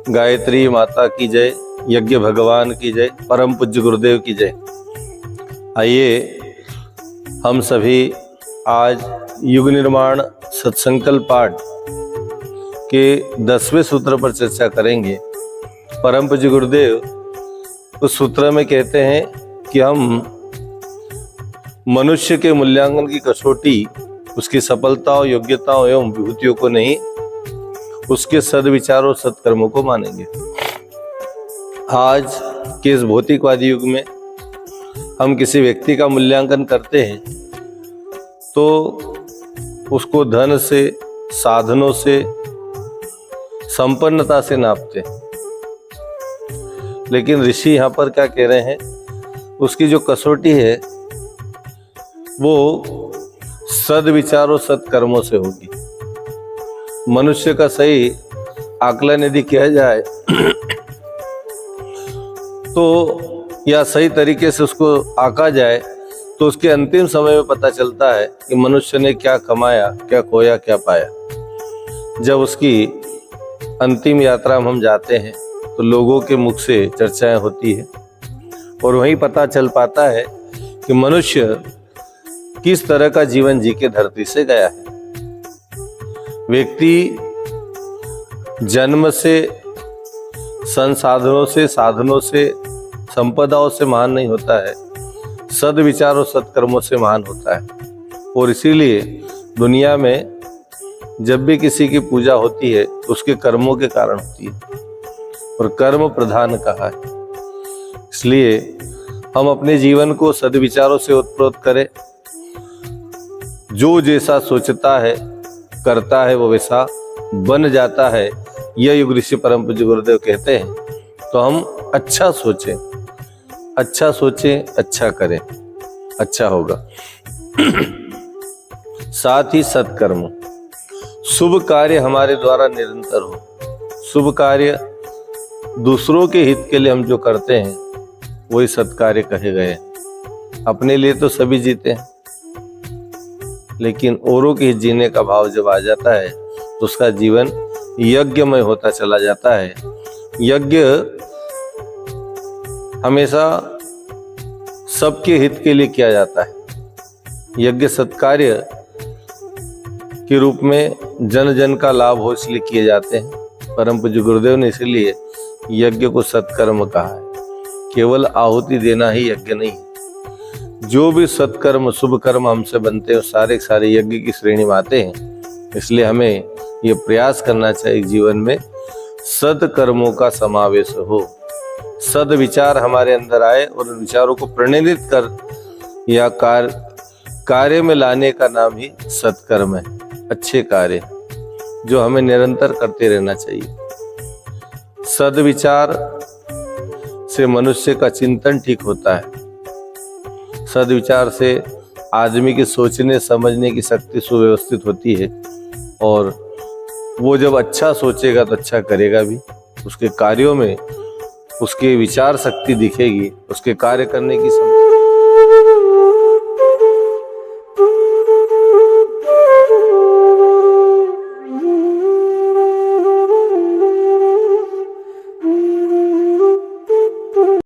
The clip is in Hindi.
गायत्री माता की जय, यज्ञ भगवान की जय, परम पूज्य गुरुदेव की जय। आइए हम सभी आज युग निर्माण सत्संकल्प पाठ के 10वें सूत्र पर चर्चा करेंगे। परम पूज्य गुरुदेव उस सूत्र में कहते हैं कि हम मनुष्य के मूल्यांकन की कसौटी उसकी सफलताओं, योग्यताओं एवं विभूतियों को नहीं, उसके सद्विचारों, सत्कर्मों को मानेंगे। आज के इस भौतिकवादी युग में हम किसी व्यक्ति का मूल्यांकन करते हैं तो उसको धन से, साधनों से, संपन्नता से नापते हैं। लेकिन ऋषि यहाँ पर क्या कह रहे हैं, उसकी जो कसौटी है वो सद्विचारों, सत्कर्मों से होगी। मनुष्य का सही आकलन यदि किया जाए तो या सही तरीके से उसको आंका जाए तो उसके अंतिम समय में पता चलता है कि मनुष्य ने क्या कमाया, क्या खोया, क्या पाया। जब उसकी अंतिम यात्रा में हम जाते हैं तो लोगों के मुख से चर्चाएं होती है और वहीं पता चल पाता है कि मनुष्य किस तरह का जीवन जी के धरती से गया है। व्यक्ति जन्म से, संसाधनों से, साधनों से, संपदाओं से महान नहीं होता है, सद्विचारों, सत्कर्मों से महान होता है। और इसीलिए दुनिया में जब भी किसी की पूजा होती है तो उसके कर्मों के कारण होती है और कर्म प्रधान कहा है। इसलिए हम अपने जीवन को सद्विचारों से उत्प्रोत करें। जो जैसा सोचता है, करता है, वो वैसा बन जाता है, यह युग ऋषि परम पूज्य गुरुदेव कहते हैं। तो हम अच्छा सोचें, अच्छा सोचें, अच्छा करें, अच्छा होगा। साथ ही सत्कर्म, शुभ कार्य हमारे द्वारा निरंतर हो। शुभ कार्य दूसरों के हित के लिए हम जो करते हैं वही सत्कार्य कहे गए। अपने लिए तो सभी जीते हैं, लेकिन औरों के हित जीने का भाव जब आ जाता है तो उसका जीवन यज्ञमय होता चला जाता है। यज्ञ हमेशा सबके हित के लिए किया जाता है। यज्ञ सत्कार्य के रूप में जन जन का लाभ हो इसलिए किए जाते हैं। परम पूज्य गुरुदेव ने इसलिए यज्ञ को सत्कर्म कहा है। केवल आहुति देना ही यज्ञ नहीं, जो भी सत्कर्म, शुभ कर्म हमसे बनते हैं सारे सारे यज्ञ की श्रेणी में आते हैं। इसलिए हमें ये प्रयास करना चाहिए जीवन में सत्कर्मों का समावेश हो, सद्विचार हमारे अंदर आए और उन विचारों को प्रणीत कर या कार्य में लाने का नाम ही सत्कर्म है। अच्छे कार्य जो हमें निरंतर करते रहना चाहिए। सद्विचार से मनुष्य का चिंतन ठीक होता है। सद्विचार से आदमी की सोचने समझने की शक्ति सुव्यवस्थित होती है और वो जब अच्छा सोचेगा तो अच्छा करेगा भी। उसके कार्यों में उसके विचार शक्ति दिखेगी, उसके कार्य करने की क्षमता